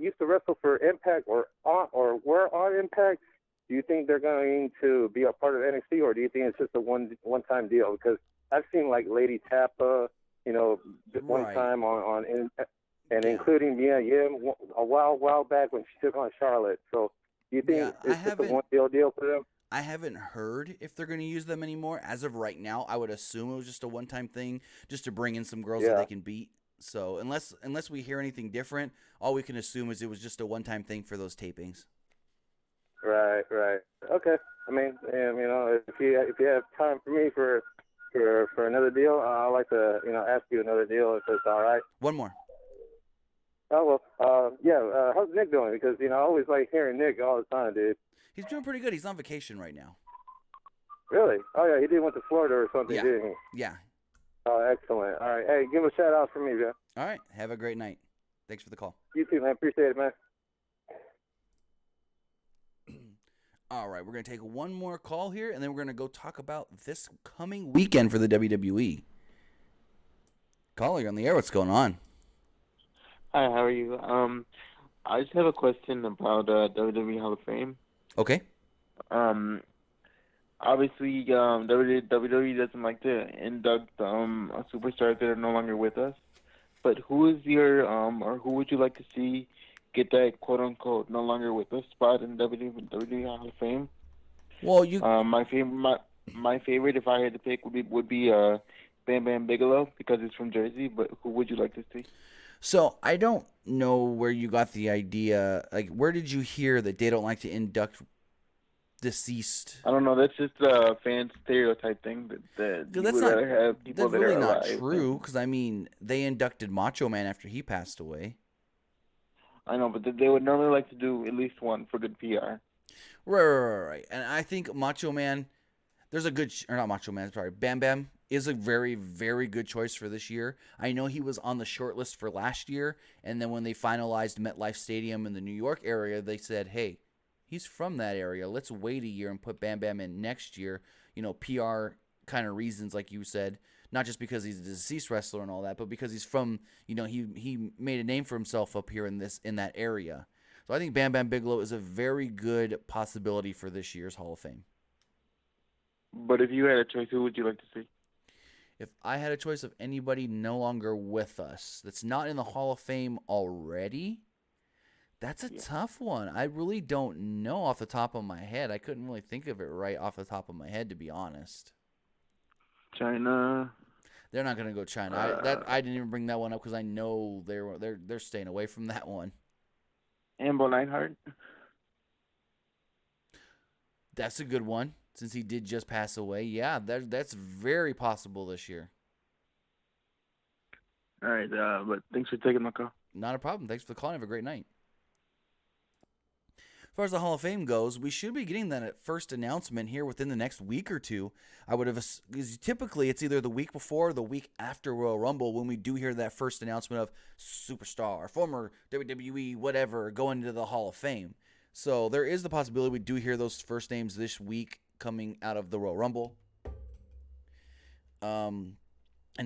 used to wrestle for Impact or were on Impact, do you think they're going to be a part of NXT, or do you think it's just a one-time deal? Because I've seen like Lady Tappa, one time on and including Mia Yim a while back when she took on Charlotte. So do you think it's just a one-deal for them? I haven't heard if they're going to use them anymore. As of right now, I would assume it was just a one-time thing, just to bring in some girls that they can beat. So unless we hear anything different, all we can assume is it was just a one-time thing for those tapings. Right. Okay. I mean, if you have time for me for another deal, I'd like to ask you another deal if it's all right. One more. Oh well, how's Nick doing? Because I always like hearing Nick all the time, dude. He's doing pretty good. He's on vacation right now. Really? Oh yeah, he did went to Florida or something, didn't he? Yeah. Oh, excellent. All right, hey, give him a shout out for me, man. All right, have a great night. Thanks for the call. You too, man. Appreciate it, man. All right, we're going to take one more call here, and then we're going to go talk about this coming weekend for the WWE. Caller, you're on the air. What's going on? Hi, how are you? I just have a question about WWE Hall of Fame. Okay. Obviously, WWE doesn't like to induct superstars that are no longer with us. But who is your or who would you like to see get that quote unquote no longer with us spot in WWE Hall of Fame? Well, you my favorite if I had to pick would be Bam Bam Bigelow because he's from Jersey. But who would you like to see? So I don't know where you got the idea. Like, where did you hear that they don't like to induct deceased? I don't know. That's just a fan stereotype thing that you would rather have people that are alive. That's really not true, because, I mean, they inducted Macho Man after he passed away. I know, but they would normally like to do at least one for good PR. Right. And I think Macho Man, there's a good, or not Macho Man, sorry, Bam Bam is a very, very good choice for this year. I know he was on the short list for last year, and then when they finalized MetLife Stadium in the New York area, they said, hey, he's from that area. Let's wait a year and put Bam Bam in next year. PR kind of reasons, like you said, not just because he's a deceased wrestler and all that, but because he's from, he made a name for himself up here in that area. So I think Bam Bam Bigelow is a very good possibility for this year's Hall of Fame. But if you had a choice, who would you like to see? If I had a choice of anybody no longer with us that's not in the Hall of Fame already, that's a tough one. I really don't know off the top of my head. I couldn't really think of it right off the top of my head, to be honest. China. They're not going to go China. I didn't even bring that one up because I know they're staying away from that one. Amber Neidhart. That's a good one, since he did just pass away. Yeah, that's very possible this year. All right, but thanks for taking my call. Not a problem. Thanks for the call. Have a great night. As far as the Hall of Fame goes, we should be getting that first announcement here within the next week or two. I would have, because typically it's either the week before or the week after Royal Rumble when we do hear that first announcement of superstar, former WWE, whatever, going into the Hall of Fame. So there is the possibility we do hear those first names this week coming out of the Royal Rumble. And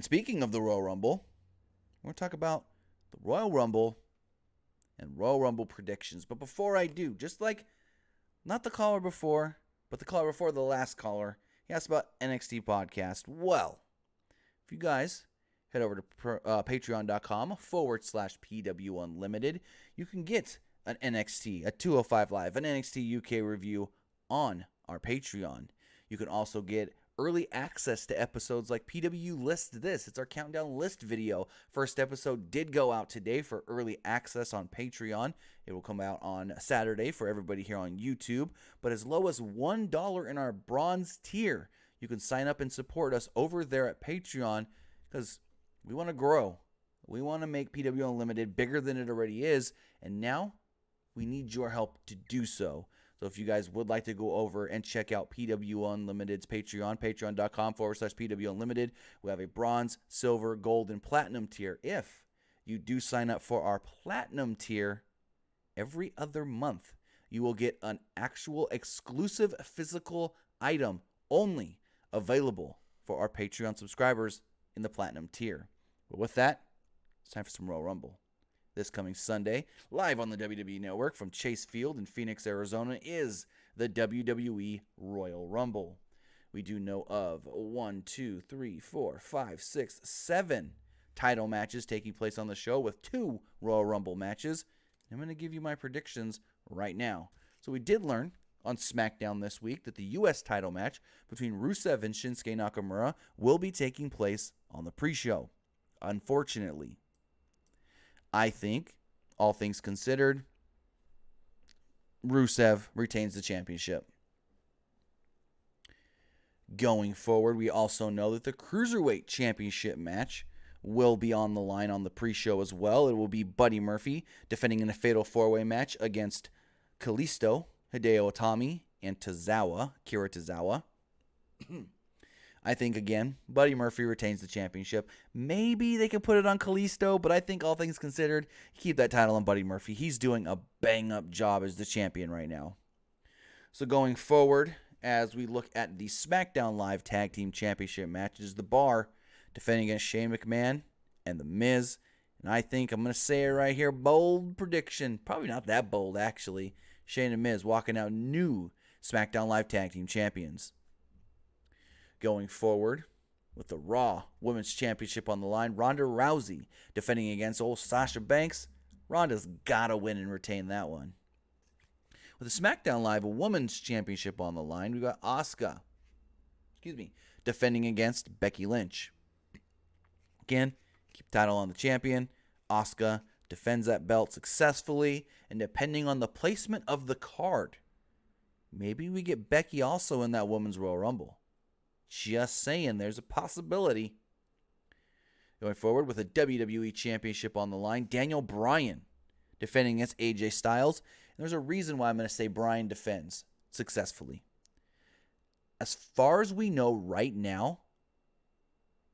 speaking of the Royal Rumble, we're going to talk about the Royal Rumble and Royal Rumble predictions. But before I do, just like not the caller before, but the caller before the last caller, he asked about NXT podcast. Well, if you guys head over to patreon.com/PWUnlimited, you can get an NXT, a 205 Live, an NXT UK review on our Patreon. You can also get early access to episodes like PW List This. It's our countdown list video. First episode did go out today for early access on Patreon. It will come out on Saturday for everybody here on YouTube. But as low as $1 in our bronze tier, you can sign up and support us over there at Patreon, because we want to grow. We want to make PW Unlimited bigger than it already is. And now we need your help to do so. So if you guys would like to go over and check out PW Unlimited's Patreon, patreon.com/PW Unlimited, we have a bronze, silver, gold, and platinum tier. If you do sign up for our platinum tier, every other month, you will get an actual exclusive physical item only available for our Patreon subscribers in the platinum tier. But with that, It's time for some Royal Rumble. This coming Sunday, live on the WWE Network from Chase Field in Phoenix, Arizona, is the WWE Royal Rumble. We do know of 7 title matches taking place on the show with 2 Royal Rumble matches. I'm going to give you my predictions right now. So we did learn on SmackDown this week that the U.S. title match between Rusev and Shinsuke Nakamura will be taking place on the pre-show. Unfortunately, I think, all things considered, Rusev retains the championship. Going forward, we also know that the Cruiserweight Championship match will be on the line on the pre-show as well. It will be Buddy Murphy defending in a fatal 4-way match against Kalisto, Hideo Itami, and Kira Tozawa. I think, again, Buddy Murphy retains the championship. Maybe they can put it on Kalisto, but I think all things considered, keep that title on Buddy Murphy. He's doing a bang-up job as the champion right now. So going forward, as we look at the SmackDown Live Tag Team Championship matches, The Bar defending against Shane McMahon and The Miz. And I think I'm going to say it right here, bold prediction. Probably not that bold, actually. Shane and Miz walking out new SmackDown Live Tag Team Champions. Going forward, with the Raw Women's Championship on the line, Ronda Rousey defending against old Sasha Banks. Ronda's got to win and retain that one. With the SmackDown Live Women's Championship on the line, we got Asuka, defending against Becky Lynch. Again, keep the title on the champion. Asuka defends that belt successfully, and depending on the placement of the card, maybe we get Becky also in that Women's Royal Rumble. Just saying, there's a possibility. Going forward with a WWE Championship on the line, Daniel Bryan defending against AJ Styles. And there's a reason why I'm going to say Bryan defends successfully. As far as we know right now,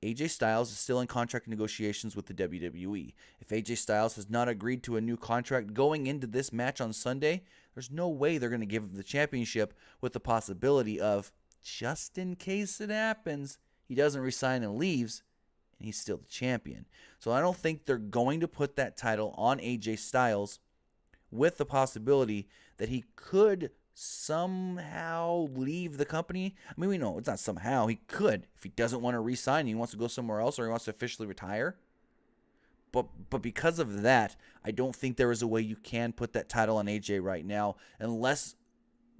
AJ Styles is still in contract negotiations with the WWE. If AJ Styles has not agreed to a new contract going into this match on Sunday, there's no way they're going to give him the championship with the possibility of, just in case it happens, he doesn't resign and leaves, and he's still the champion. So I don't think they're going to put that title on AJ Styles with the possibility that he could somehow leave the company. I mean, we know it's not somehow. He could. If he doesn't want to resign, he wants to go somewhere else, or he wants to officially retire. But because of that, I don't think there is a way you can put that title on AJ right now, unless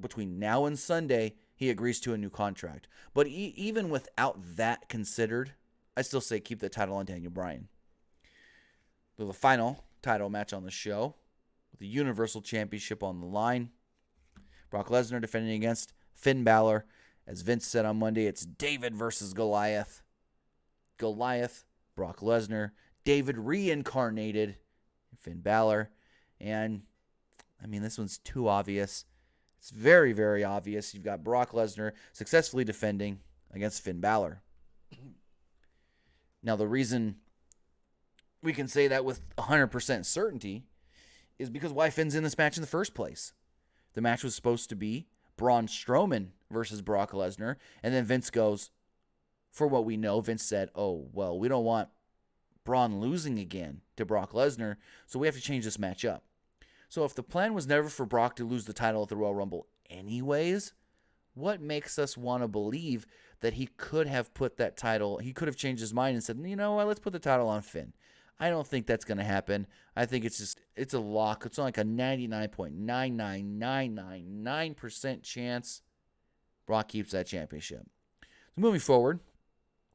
between now and Sunday he agrees to a new contract. But even without that considered, I still say keep the title on Daniel Bryan. So the final title match on the show, with the Universal Championship on the line, Brock Lesnar defending against Finn Balor. As Vince said on Monday, it's David versus Goliath. Goliath, Brock Lesnar, David reincarnated, Finn Balor. And, I mean, this one's too obvious. It's very, very obvious. You've got Brock Lesnar successfully defending against Finn Balor. Now, the reason we can say that with 100% certainty is because why Finn's in this match in the first place. The match was supposed to be Braun Strowman versus Brock Lesnar, and then Vince goes, for what we know, Vince said, oh, well, we don't want Braun losing again to Brock Lesnar, so we have to change this match up. So if the plan was never for Brock to lose the title at the Royal Rumble anyways, what makes us want to believe that he could have put that title, he could have changed his mind and said, you know what, let's put the title on Finn. I don't think that's going to happen. I think it's a lock. It's like a 99.99999% chance Brock keeps that championship. So moving forward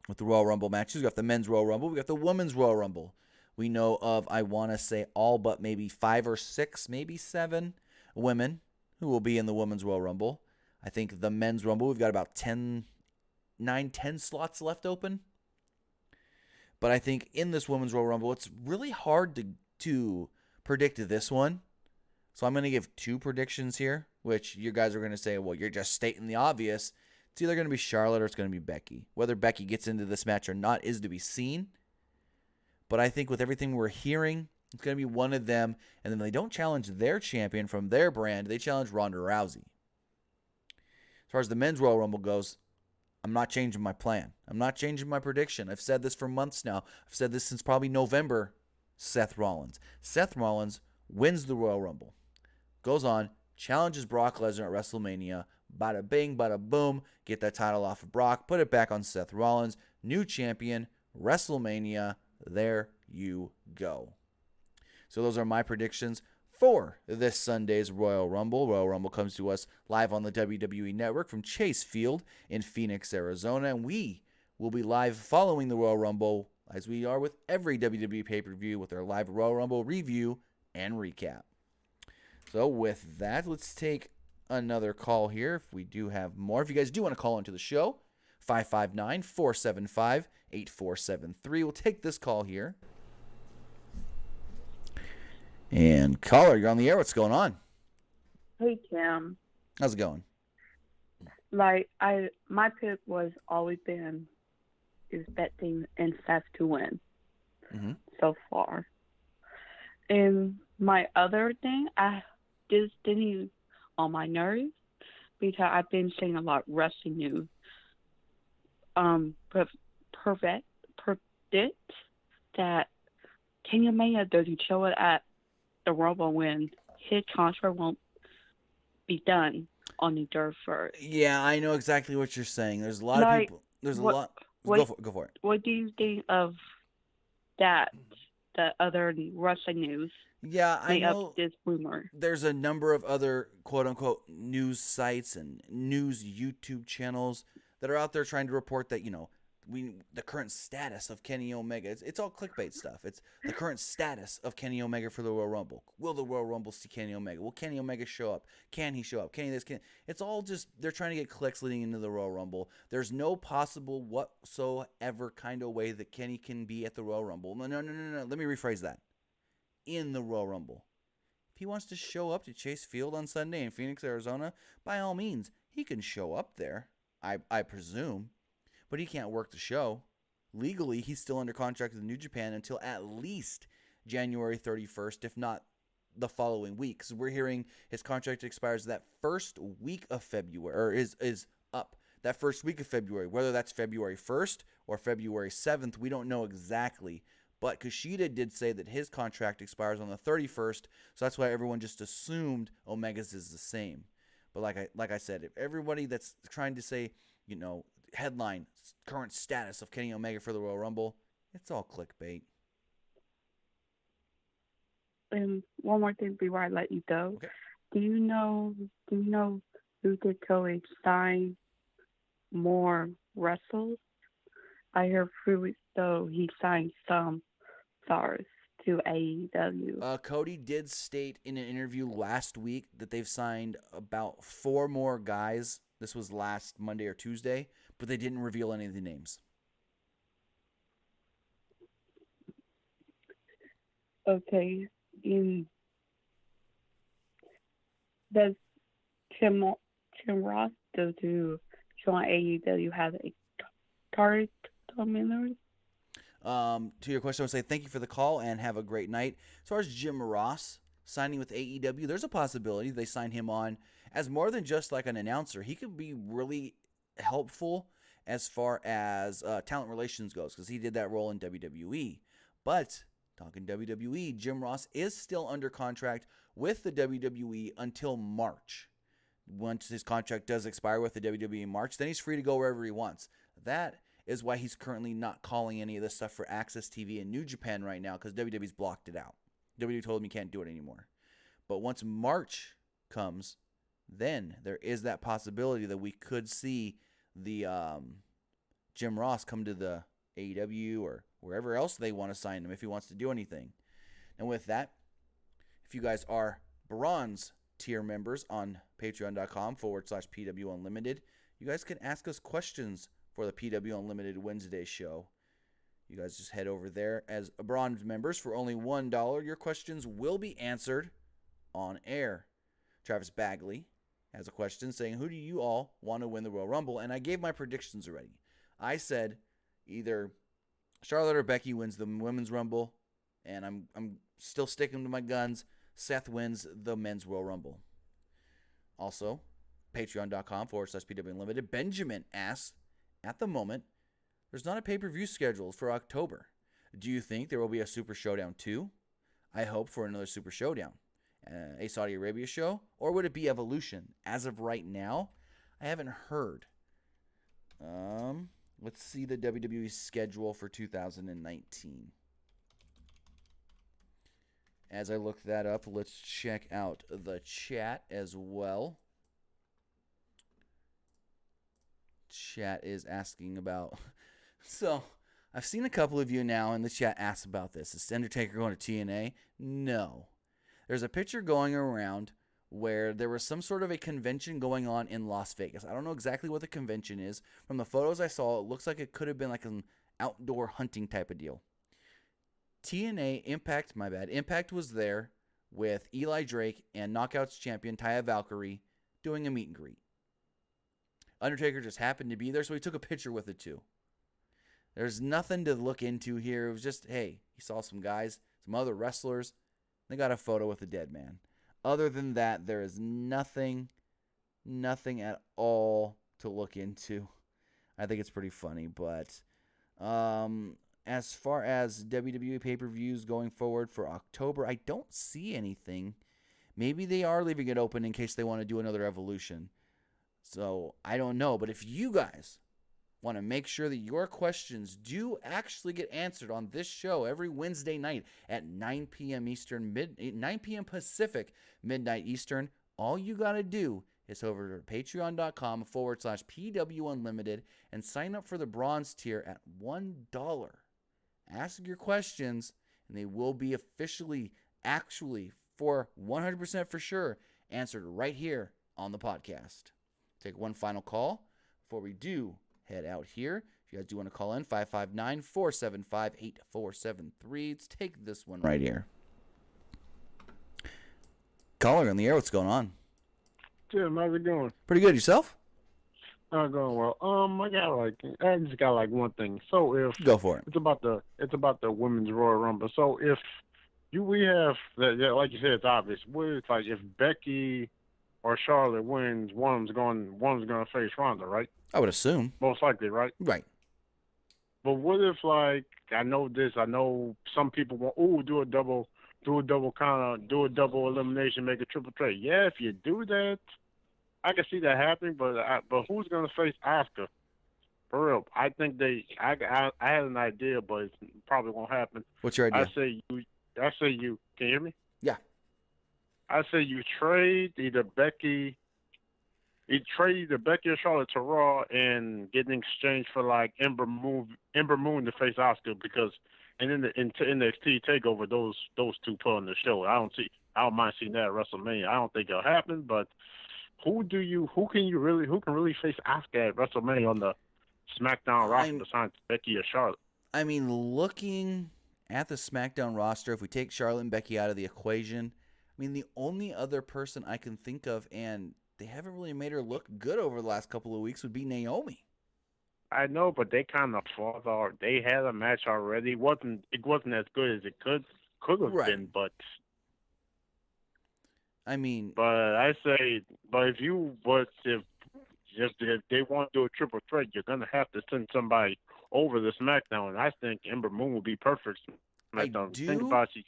with the Royal Rumble matches, we've got the Men's Royal Rumble. We've got the Women's Royal Rumble. We know of, I want to say, all but maybe 5 or 6, maybe 7 women who will be in the Women's Royal Rumble. I think the Men's Rumble, we've got about 10 slots left open. But I think in this Women's Royal Rumble, it's really hard to predict this one. So I'm going to give 2 predictions here, which you guys are going to say, well, you're just stating the obvious. It's either going to be Charlotte or it's going to be Becky. Whether Becky gets into this match or not is to be seen. But I think with everything we're hearing, it's going to be one of them. And then they don't challenge their champion from their brand. They challenge Ronda Rousey. As far as the Men's Royal Rumble goes, I'm not changing my plan. I'm not changing my prediction. I've said this for months now. I've said this since probably November. Seth Rollins. Seth Rollins wins the Royal Rumble. Goes on, challenges Brock Lesnar at WrestleMania. Bada bing, bada boom. Get that title off of Brock. Put it back on Seth Rollins. New champion. WrestleMania. There you go. So those are my predictions for this Sunday's Royal Rumble. Royal Rumble comes to us live on the WWE Network from Chase Field in Phoenix, Arizona. And we will be live following the Royal Rumble, as we are with every WWE pay-per-view, with our live Royal Rumble review and recap. So with that, let's take another call here if we do have more. If you guys do want to call into the show, 559-475-8473. We'll take this call here. And caller, you're on the air. What's going on? Hey, Tim. How's it going? My pick was always been expecting Seth to win so far. And my other thing, I just didn't on my nerves because I've been seeing a lot of wrestling news. Predict that Kenny Omega doesn't show it at the Rumble when his contract won't be done on the 31st. Yeah, I know exactly what you're saying. There's a lot of people. There's a lot. Go for it. What do you think of that? The other wrestling news. Yeah, I know. This rumor. There's a number of other quote-unquote news sites and news YouTube channels that are out there trying to report that, the current status of Kenny Omega. It's all clickbait stuff. It's the current status of Kenny Omega for the Royal Rumble. Will the Royal Rumble see Kenny Omega? Will Kenny Omega show up? Can he show up? It's all just, they're trying to get clicks leading into the Royal Rumble. There's no possible whatsoever kind of way that Kenny can be at the Royal Rumble. No. Let me rephrase that. In the Royal Rumble. If he wants to show up to Chase Field on Sunday in Phoenix, Arizona, by all means, he can show up there, I presume. But he can't work the show. Legally, he's still under contract with New Japan until at least January 31st, if not the following week. So we're hearing his contract expires that first week of February, or is up that first week of February. Whether that's February 1st or February 7th, we don't know exactly. But Kushida did say that his contract expires on the 31st, so that's why everyone just assumed Omega's is the same. But like I said, if everybody that's trying to say, headline, current status of Kenny Omega for the Royal Rumble, it's all clickbait. And one more thing before I let you go. Okay. Do you know who did go sign more wrestlers? I heard 3 weeks ago he signed some stars to AEW. Cody did state in an interview last week that they've signed about 4 more guys. This was last Monday or Tuesday, but they didn't reveal any of the names. Okay. Does Tim Ross go to join AEW have a target dominance? To your question, I would say thank you for the call and have a great night. As far as Jim Ross signing with AEW, there's a possibility they sign him on as more than just like an announcer. He could be really helpful as far as talent relations goes, because he did that role in WWE. But talking WWE, Jim Ross is still under contract with the WWE until March. Once his contract does expire with the WWE in March, then he's free to go wherever he wants. That is why he's currently not calling any of this stuff for Access TV in New Japan right now, because WWE's blocked it out. WWE told him he can't do it anymore. But once March comes, then there is that possibility that we could see the Jim Ross come to the AEW or wherever else they want to sign him if he wants to do anything. And with that, if you guys are bronze tier members on patreon.com/PWUnlimited, you guys can ask us questions for the PW Unlimited Wednesday show. You guys just head over there as bronze members for only $1. Your questions will be answered on air. Travis Bagley has a question saying, who do you all want to win the Royal Rumble? And I gave my predictions already. I said either Charlotte or Becky wins the Women's Rumble, and I'm still sticking to my guns. Seth wins the Men's Royal Rumble. Also, patreon.com/PWUnlimited. Benjamin asks, at the moment, there's not a pay-per-view scheduled for October. Do you think there will be a Super Showdown 2? I hope for another Super Showdown. A Saudi Arabia show? Or would it be Evolution? As of right now, I haven't heard. Let's see the WWE schedule for 2019. As I look that up, let's check out the chat as well. Chat is asking about... So, I've seen a couple of you now in the chat ask about this. Is Undertaker going to TNA? No. There's a picture going around where there was some sort of a convention going on in Las Vegas. I don't know exactly what the convention is. From the photos I saw, it looks like it could have been like an outdoor hunting type of deal. Impact was there with Eli Drake and Knockouts champion Taya Valkyrie doing a meet and greet. Undertaker just happened to be there, so he took a picture with the two. There's nothing to look into here. It was just, hey, he saw some guys, some other wrestlers. They got a photo with a dead man. Other than that, there is nothing at all to look into. I think it's pretty funny, but as far as WWE pay-per-views going forward for October, I don't see anything. Maybe they are leaving it open in case they want to do another Evolution. So, I don't know. But if you guys want to make sure that your questions do actually get answered on this show every Wednesday night at 9 p.m. Eastern, 9 p.m. Pacific, midnight Eastern, all you got to do is over to patreon.com/PWUnlimited and sign up for the bronze tier at $1. Ask your questions, and they will be actually, for 100% for sure, answered right here on the podcast. Take one final call before we do head out here. If you guys do want to call in, 559-475-8473. Let's take this one right here. Caller on the air, what's going on? Jim, how's it going? Pretty good. Yourself? Going well. I just got like one thing. So if Go for it. It's about the women's Royal Rumble. So if we have that, yeah, like you said, it's obvious. It's like if Becky or Charlotte wins, one's going to face Ronda, right? I would assume. Most likely, right? Right. But what if, like, I know some people want, do a double count, do a double elimination, make a triple threat. Yeah, if you do that, I can see that happening. But who's gonna face Asuka? For real, I think I had an idea, but it probably won't happen. What's your idea? I say you. Can you hear me? Yeah. I say you trade either Becky or Charlotte to Raw and get in exchange for like Ember Moon to face Asuka, because and in NXT Takeover those two put on the show. I don't mind seeing that at WrestleMania. I don't think it'll happen, but who can really face Asuka at WrestleMania on the SmackDown roster besides Becky or Charlotte? I mean, looking at the SmackDown roster, if we take Charlotte and Becky out of the equation, I mean, the only other person I can think of, and they haven't really made her look good over the last couple of weeks, would be Naomi. I know, but they kind of fought or they had a match already. It wasn't as good as it could have been, but I mean, if they want to do a triple threat, you're gonna have to send somebody over to SmackDown, and I think Ember Moon would be perfect. SmackDown. Think about it, she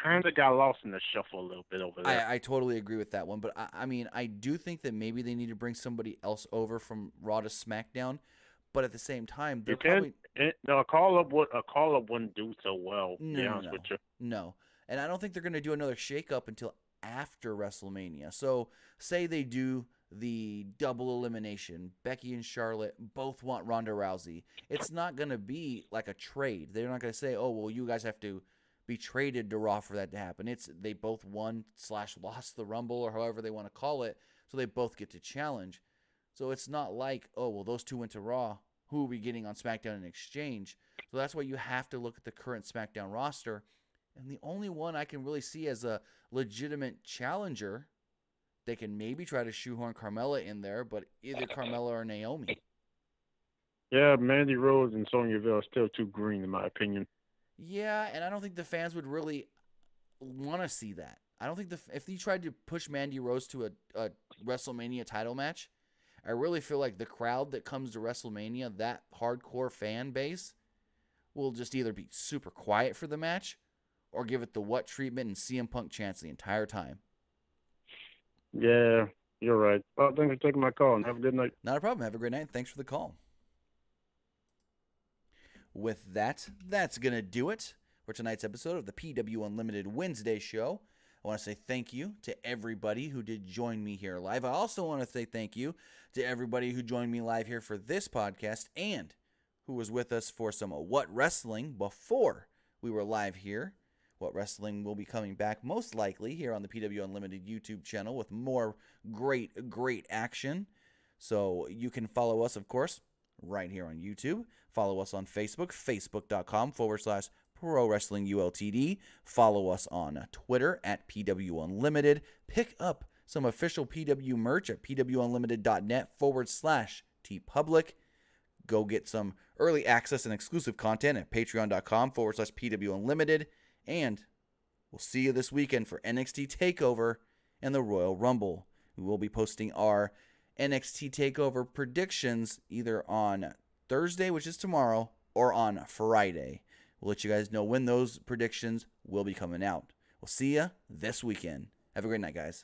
kind of got lost in the shuffle a little bit over there. I totally agree with that one, but I mean, I do think that maybe they need to bring somebody else over from Raw to SmackDown. But at the same time, they're a call up wouldn't do so well. To be honest with you. No, and I don't think they're going to do another shakeup until after WrestleMania. So, say they do the double elimination. Becky and Charlotte both want Ronda Rousey. It's not going to be like a trade. They're not going to say, "Oh, well, you guys have to be traded to Raw for that to happen." It's they both won/lost the Rumble, or however they want to call it, so they both get to challenge. So it's not like, oh, well, those two went to Raw. Who are we getting on SmackDown in exchange? So that's why you have to look at the current SmackDown roster. And the only one I can really see as a legitimate challenger, they can maybe try to shoehorn Carmella in there, but either Carmella or Naomi. Yeah, Mandy Rose and Sonya Deville are still too green, in my opinion. Yeah, and I don't think the fans would really want to see that. I don't think if you tried to push Mandy Rose to a WrestleMania title match, I really feel like the crowd that comes to WrestleMania, that hardcore fan base, will just either be super quiet for the match or give it the what treatment and CM Punk chants the entire time. Yeah, you're right. Well, thanks for taking my call, and have a good night. Not a problem. Have a great night. Thanks for the call. With that, that's going to do it for tonight's episode of the PW Unlimited Wednesday show. I want to say thank you to everybody who did join me here live. I also want to say thank you to everybody who joined me live here for this podcast and who was with us for some What Wrestling before we were live here. What Wrestling will be coming back most likely here on the PW Unlimited YouTube channel with more great action. So you can follow us, of course, right here on YouTube. Follow us on Facebook, facebook.com/Pro Wrestling ULTD. Follow us on Twitter at PWUnlimited. Pick up some official PW merch at pwunlimited.net/tpublic. Go get some early access and exclusive content at patreon.com/PWUnlimited. And we'll see you this weekend for NXT Takeover and the Royal Rumble. We will be posting our NXT Takeover predictions either on Thursday, which is tomorrow, or on Friday. We'll let you guys know when those predictions will be coming out. We'll see you this weekend. Have a great night, guys.